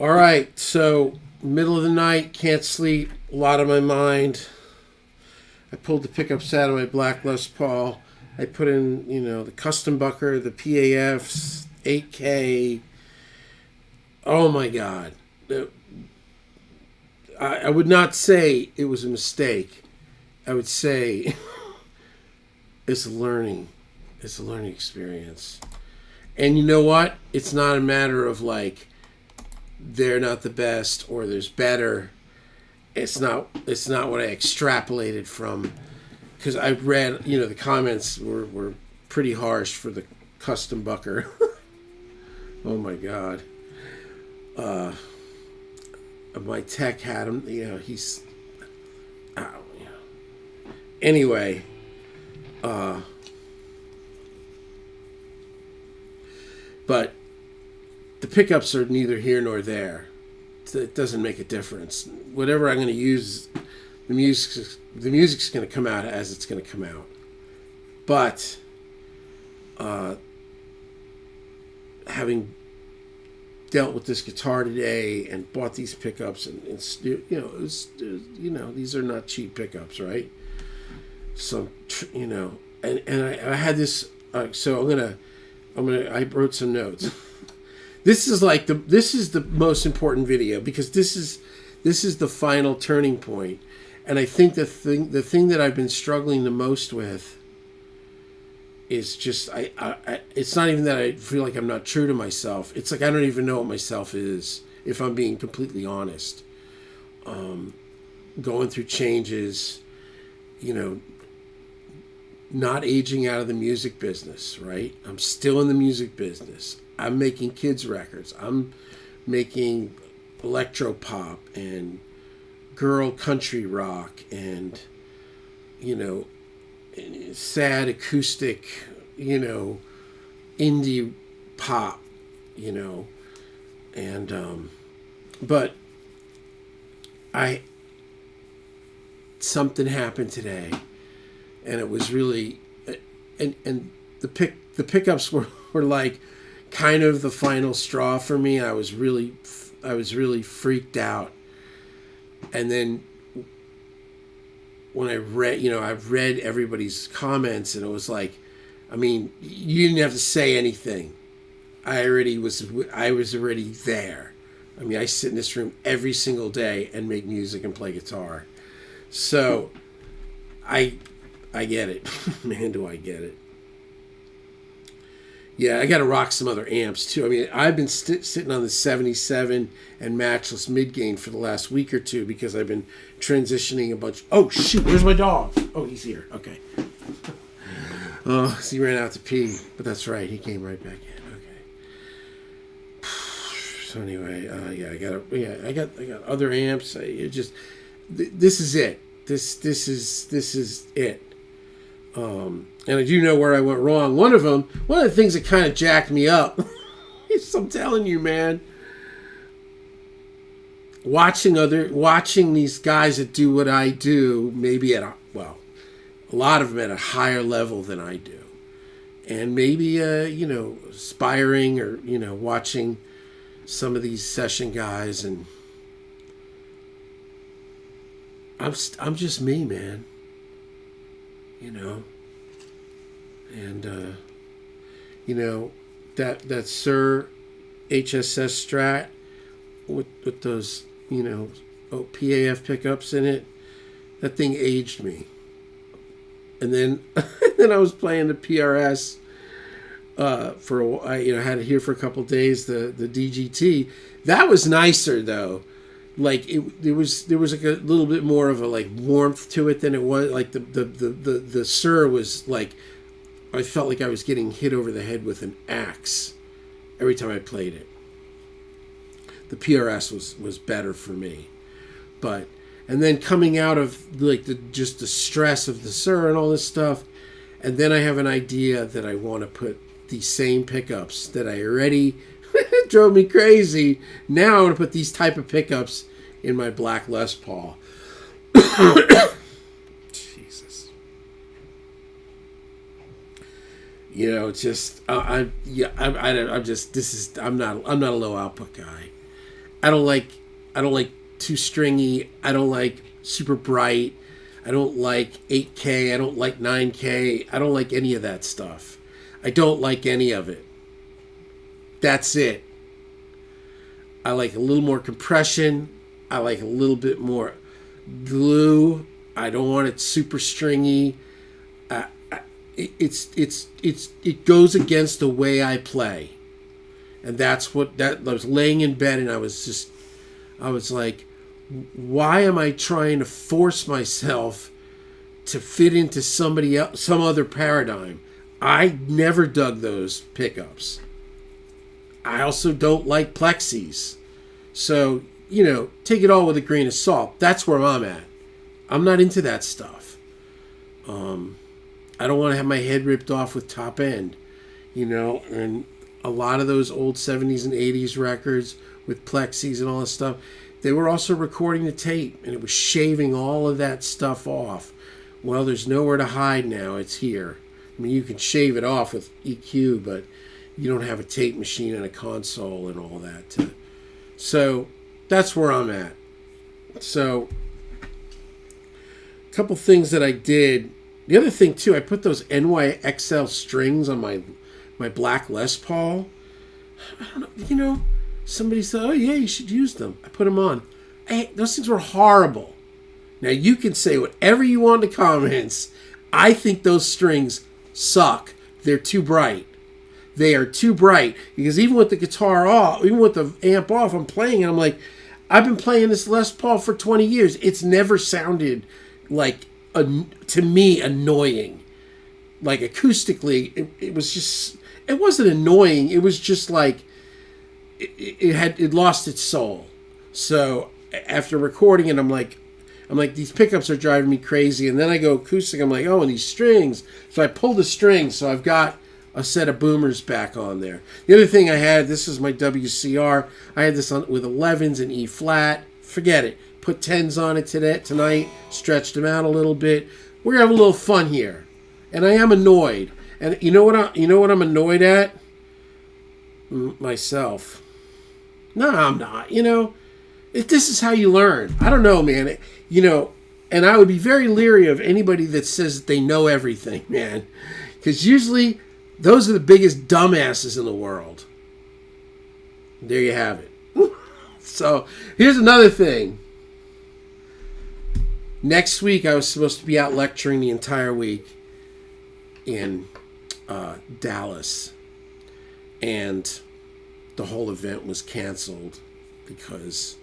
All right, so middle of the night, can't sleep, a lot on my mind. I pulled the pickups out of my black Les Paul. I put in, the custom bucker, the PAFs, 8K. Oh my God. I would not say it was a mistake. I would say it's a learning. It's a learning experience. And you know what? It's not a matter of like they're not the best or there's better. It's not what I extrapolated from, because I read, the comments were pretty harsh for the custom bucker. Oh my God. My tech had him, he's, anyway, but the pickups are neither here nor there. It doesn't make a difference. Whatever I'm going to use, the music's going to come out as it's going to come out. But having dealt with this guitar today and bought these pickups, and these are not cheap pickups, right? So and I had this. So I wrote some notes. This is the most important video, because this is the final turning point. And I think the thing that I've been struggling the most with is just I it's not even that I feel like I'm not true to myself. It's like I don't even know what myself is, if I'm being completely honest. Going through changes, not aging out of the music business, right? I'm still in the music business. I'm making kids records. I'm making electro pop and girl country rock and, sad acoustic, indie pop, and, but something happened today, and it was really, and the pickups were like kind of the final straw for me. I was really freaked out. And then when I read, I've read everybody's comments, and it was like, I mean, you didn't have to say anything. I was already there. I mean, I sit in this room every single day and make music and play guitar. So I get it. Man, do I get it. Yeah, I got to rock some other amps too. I mean, I've been sitting on the 77 and matchless mid-gain for the last week or two, because I've been transitioning a bunch. Oh, shoot, where's my dog? Oh, he's here. Okay. Oh, so he ran out to pee, but that's right. He came right back in. Okay. So anyway, I got other amps. This is it. This is it. And I do know where I went wrong. One of the things that kind of jacked me up is, I'm telling you, man, watching these guys that do what I do, maybe a lot of them at a higher level than I do, and maybe aspiring, or watching some of these session guys, and I'm just me, man. And that Sir HSS Strat with those PAF pickups in it, that thing aged me. And then I was playing the PRS for a while. I had it here for a couple of days. The DGT, that was nicer though. Like there was like a little bit more of a like warmth to it than it was like the Sir was like, I felt like I was getting hit over the head with an axe every time I played it. The PRS was better for me, and then coming out of like the stress of the Sir and all this stuff, and then I have an idea that I want to put these same pickups that I already drove me crazy. Now I want to put these type of pickups in my black Les Paul. Jesus. I'm not a low output guy. I don't like too stringy. I don't like super bright. I don't like 8K. I don't like 9K. I don't like any of that stuff. I don't like any of it. That's it. I like a little more compression. I like a little bit more glue. I don't want it super stringy. It goes against the way I play, and that's what I was laying in bed, and I was like, why am I trying to force myself to fit into somebody else, some other paradigm? I never dug those pickups. I also don't like plexis. So, take it all with a grain of salt. That's where I'm at. I'm not into that stuff. I don't want to have my head ripped off with top end, and a lot of those old 70s and 80s records with plexis and all this stuff, they were also recording the tape, and it was shaving all of that stuff off. Well, there's nowhere to hide now. It's here. I mean, you can shave it off with EQ, but you don't have a tape machine and a console and all that. So that's where I'm at. So a couple things that I did. The other thing, too, I put those NYXL strings on my black Les Paul. I don't know, somebody said, oh, yeah, you should use them. I put them on. Hey, those things were horrible. Now, you can say whatever you want in the comments. I think those strings suck. They're too bright. They are too bright. Because even with the guitar off, even with the amp off, I'm playing, and I'm like, I've been playing this Les Paul for 20 years. It's never sounded like, to me, annoying. Like, acoustically, it was just, it wasn't annoying. It was just like, it lost its soul. So after recording it, I'm like, these pickups are driving me crazy. And then I go acoustic. I'm like, oh, and these strings. So I pull the strings. So I've got a set of boomers back on there. The other thing I had, this is my WCR. I had this on with 11s and E flat. Forget it. Put 10s on it tonight. Stretched them out a little bit. We're gonna have a little fun here. And I am annoyed. And you know what I'm annoyed at? Myself. No, I'm not. This is how you learn. I don't know, man. And I would be very leery of anybody that says that they know everything, man. Because usually, those are the biggest dumbasses in the world. There you have it. So, here's another thing. Next week, I was supposed to be out lecturing the entire week in Dallas. And the whole event was canceled because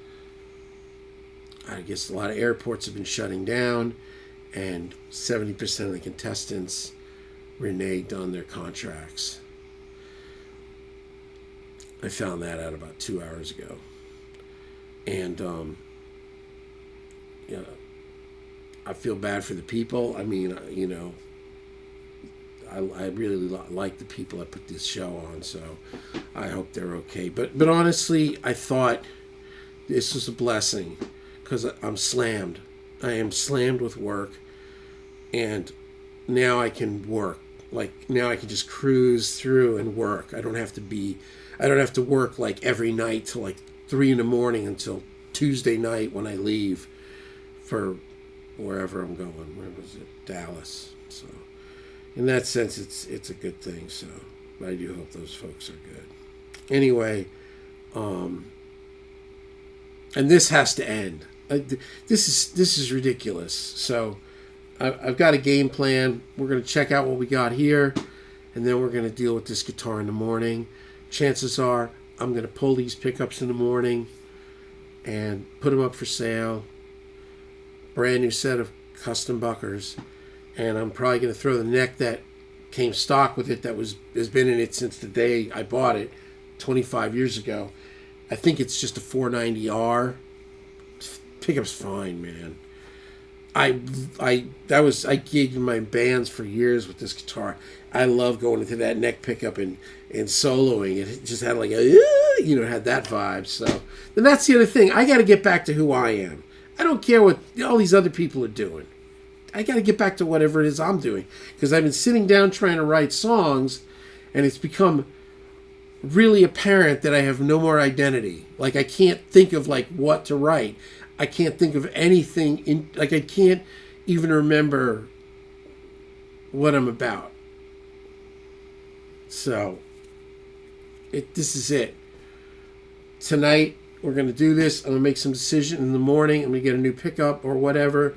I guess a lot of airports have been shutting down, and 70% of the contestants reneged on their contracts. I found that out about 2 hours ago. And, I feel bad for the people. I mean, I really like the people I put this show on, so I hope they're okay. But honestly, I thought this was a blessing because I'm slammed. I am slammed with work, and now I can work. Like, now I can just cruise through and work. I don't have to work like every night till like 3 a.m. until Tuesday night when I leave for wherever I'm going. Where was it? Dallas. So in that sense, it's a good thing. So I do hope those folks are good. Anyway, and this has to end. This is ridiculous. So I've got a game plan. We're going to check out what we got here, and then we're going to deal with this guitar in the morning. Chances are I'm going to pull these pickups in the morning and put them up for sale. Brand new set of custom buckers, and I'm probably going to throw the neck that came stock with it that has been in it since the day I bought it 25 years ago. I think it's just a 490R. Pickup's fine, man. I gigged in my bands for years with this guitar. I love going into that neck pickup and soloing. It just had like it had that vibe. So then that's the other thing. I got to get back to who I am. I don't care what all these other people are doing. I got to get back to whatever it is I'm doing, because I've been sitting down trying to write songs, and it's become really apparent that I have no more identity. Like, I can't think of like what to write. I can't think of anything like, I can't even remember what I'm about. So this is it. Tonight we're going to do this. I'm going to make some decision in the morning. I'm going to get a new pickup or whatever,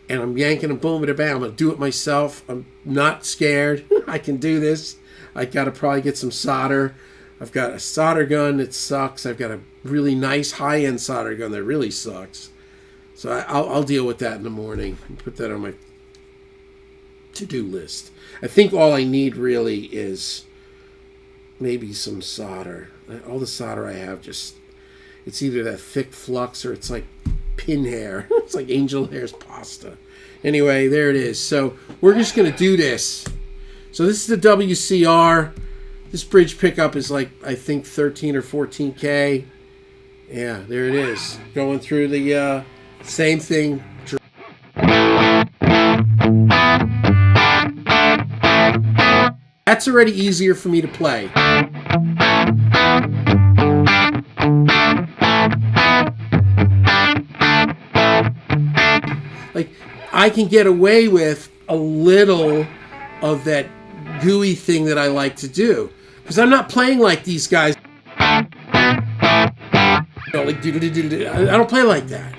and I'm yanking a boom at a bam. I'm going to do it myself. I'm not scared. I can do this. I got to probably get some solder. I've got a solder gun that sucks. I've got a really nice high-end solder gun that really sucks. So I'll deal with that in the morning and put that on my to-do list. I think all I need really is maybe some solder. All the solder I have it's either that thick flux or it's like pin hair. It's like angel hair's pasta. Anyway, there it is. So we're just going to do this. So this is the WCR. This bridge pickup is like, I think 13 or 14K. Yeah, there it is. Going through the same thing. That's already easier for me to play. Like, I can get away with a little of that gooey thing that I like to do. Because I'm not playing like these guys. I don't play like that.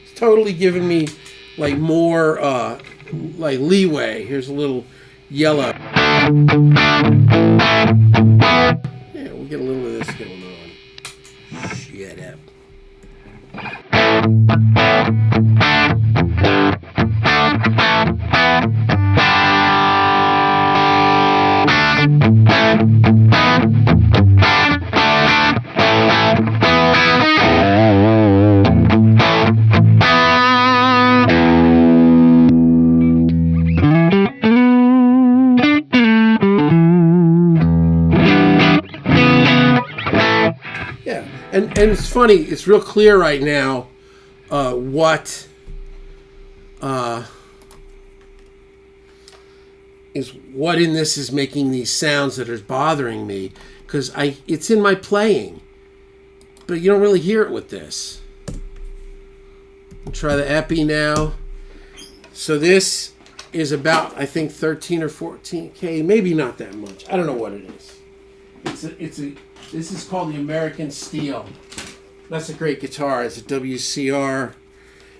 It's totally giving me like more like leeway. Here's a little yellow. Yeah, we'll get a little of this going on. Shut up. And it's funny, it's real clear right now what in this is making these sounds that are bothering me, because it's in my playing, but you don't really hear it with this. I'll try the epi now. So this is about, I think, 13 or 14K, maybe not that much. I don't know what it is. This is called the American Steel. That's a great guitar. It's a WCR.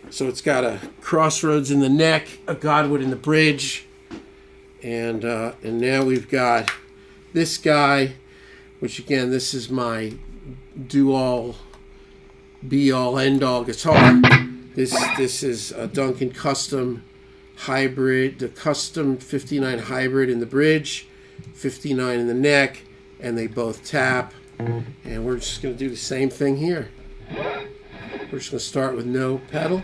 So it's got a Crossroads in the neck, a Godwood in the bridge, and now we've got this guy, which again, this is my do-all, be-all, end-all guitar. This is a Duncan Custom Hybrid, the Custom 59 Hybrid in the bridge, 59 in the neck, and they both tap. And we're just going to do the same thing here. We're just going to start with no pedal.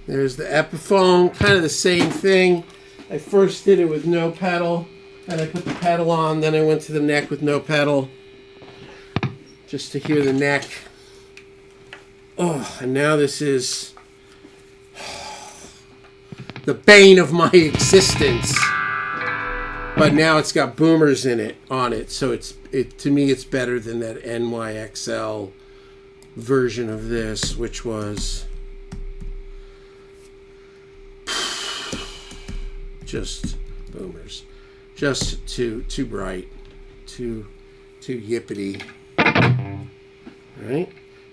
There's the Epiphone, kind of the same thing. I first did it with no pedal, and I put the pedal on, then I went to the neck with no pedal, just to hear the neck. Oh, and now this is the bane of my existence. But now it's got boomers in it, on it, so to me it's better than that NYXL version of this, which was just boomers, just too bright, too yippity. All right,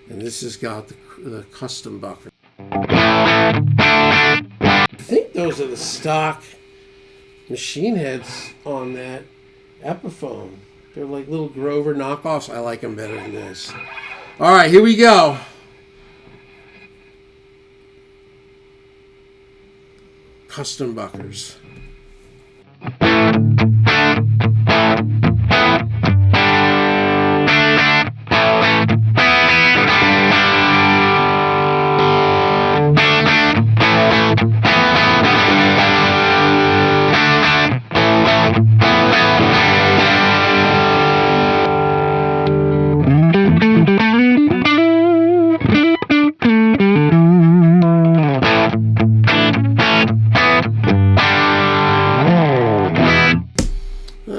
and this has got the custom bucker. I think those are the stock machine heads on that Epiphone. They're like little Grover knockoffs. I like them better than this. All right, here we go. custom buckers.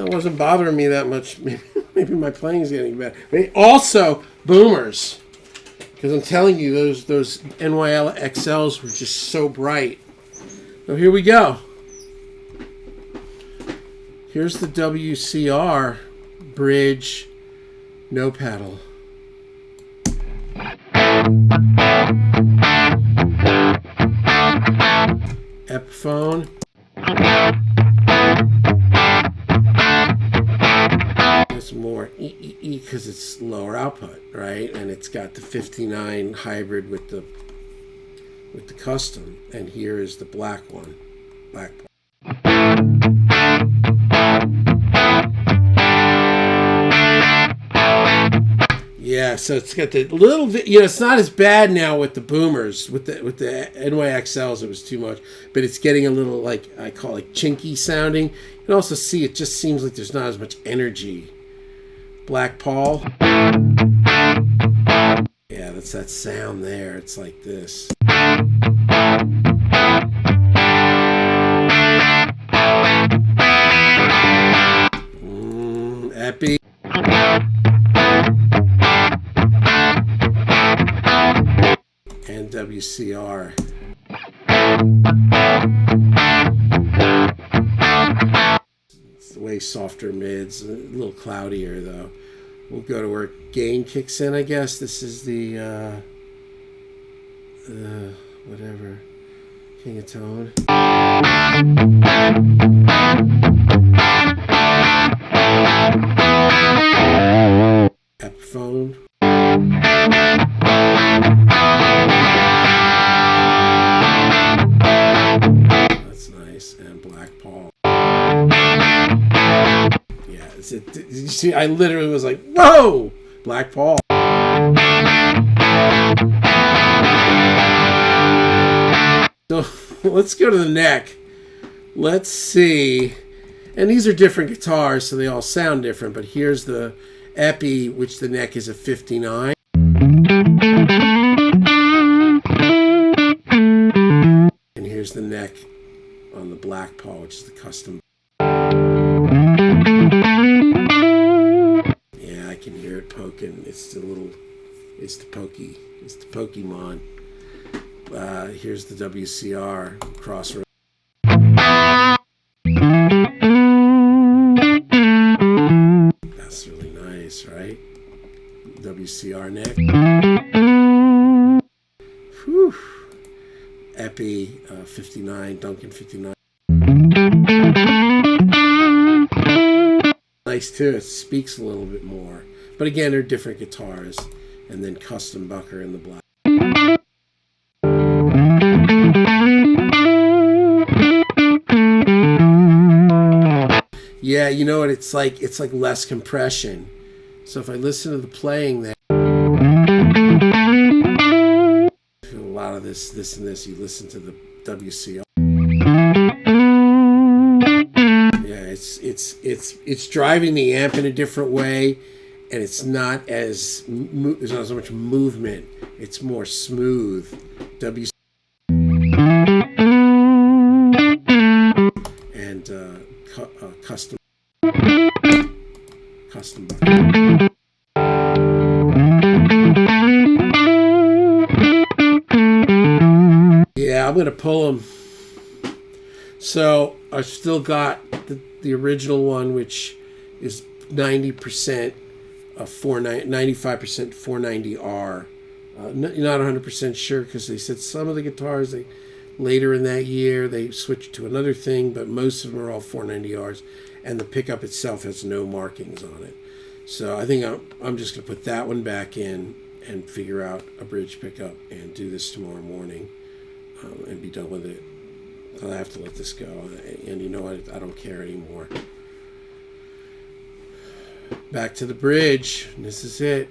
Wasn't bothering me that much. Maybe my playing's getting better. Also, boomers, because I'm telling you, those NYL XLs were just so bright. So here we go. Here's the WCR bridge, no pedal. Epiphone. It's more E because it's lower output, right? And it's got the 59 hybrid with the custom. And here is the black one, black. Yeah, so it's got the little bit, it's not as bad now with the boomers, with the NYXLs, it was too much, but it's getting a little, like, I call it chinky sounding. You can also see it just seems like there's not as much energy. Black Paul. Yeah, that's that sound there. It's like this. Epi. And WCR. It's way softer mids, a little cloudier though. We'll go to where gain kicks in, I guess. This is the whatever, King of Tone. Epiphone. That's nice. And Black Paul. Yeah, did you see? I literally was like, whoa! Black Paul. So let's go to the neck. Let's see. And these are different guitars, so they all sound different. But here's the Epi, which the neck is a 59. And here's the neck on the Black Paul, which is the custom. Yeah, I can hear it poking. It's the Pokemon. Here's the WCR Crossroads. That's really nice, right? WCR neck. Whew. Epi 59, Duncan 59. Nice too. It speaks a little bit more. But again, they're different guitars. And then custom bucker in the black. Yeah, you know what? It's like less compression. So if I listen to the playing there, a lot of this and this, you listen to the WCR. Yeah, it's driving the amp in a different way, and it's not as there's not as much movement. It's more smooth. And custom. Yeah, I'm gonna pull them. So I've still got the original one, which is 90% 95% 490R. Not 100% sure because they said some of the guitars later in that year they switched to another thing, but most of them are all 490Rs, and the pickup itself has no markings on it. So I think I'm just going to put that one back in and figure out a bridge pickup and do this tomorrow morning and be done with it. I have to let this go. And you know what? I don't care anymore. Back to the bridge. This is it.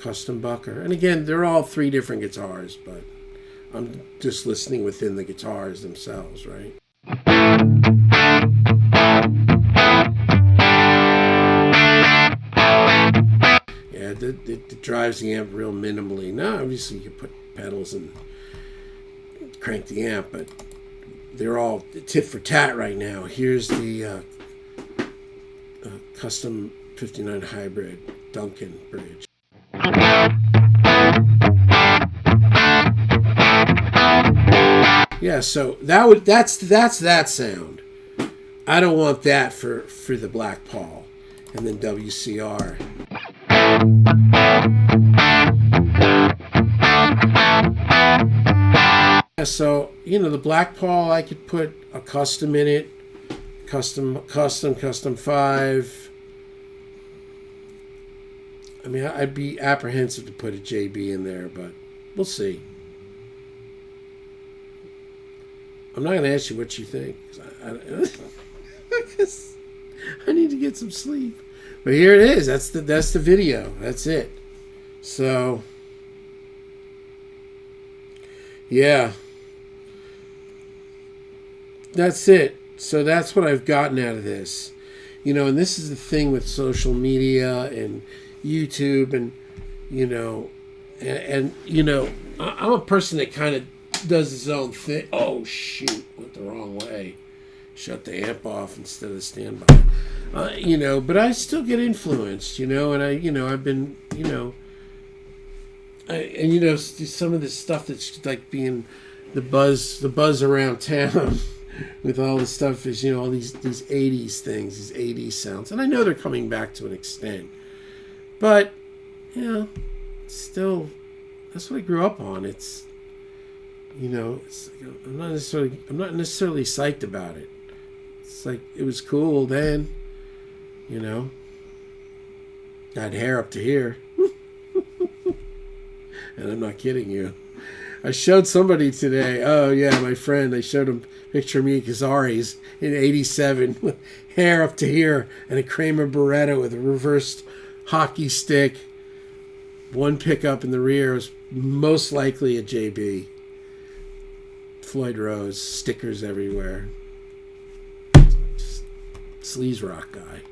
Custom Bucker. And again, they're all 3 different guitars, but I'm just listening within the guitars themselves, right? Yeah, it drives the amp real minimally. Now, obviously, you can put pedals and crank the amp, but they're all tit for tat right now. Here's the Custom 59 Hybrid Duncan bridge. Yeah, so that's that sound. I don't want that for the Black Paul. And then WCR. Yeah, so, the Black Paul, I could put a custom in it. Custom 5. I mean, I'd be apprehensive to put a JB in there, but we'll see. I'm not going to ask you what you think, because I need to get some sleep. But here it is. That's the video. That's it. So, yeah. That's it. So that's what I've gotten out of this. And this is the thing with social media and YouTube and, I'm a person that kind of does his own thing. Oh, shoot. Went the wrong way. Shut the amp off instead of standby. But I still get influenced, and I've been, some of this stuff that's like being the buzz around town with all this stuff is, all these 80s things, these 80s sounds. And I know they're coming back to an extent. But, still, that's what I grew up on. It's, it's like, I'm not necessarily psyched about it. It's like, it was cool then, I had hair up to here. And I'm not kidding you. I showed somebody today, my friend, I showed him a picture of me at Kazari's in 87 with hair up to here and a Kramer Beretta with a reversed hockey stick. One pickup in the rear was most likely a JB. Floyd Rose, stickers everywhere. Just sleaze rock guy.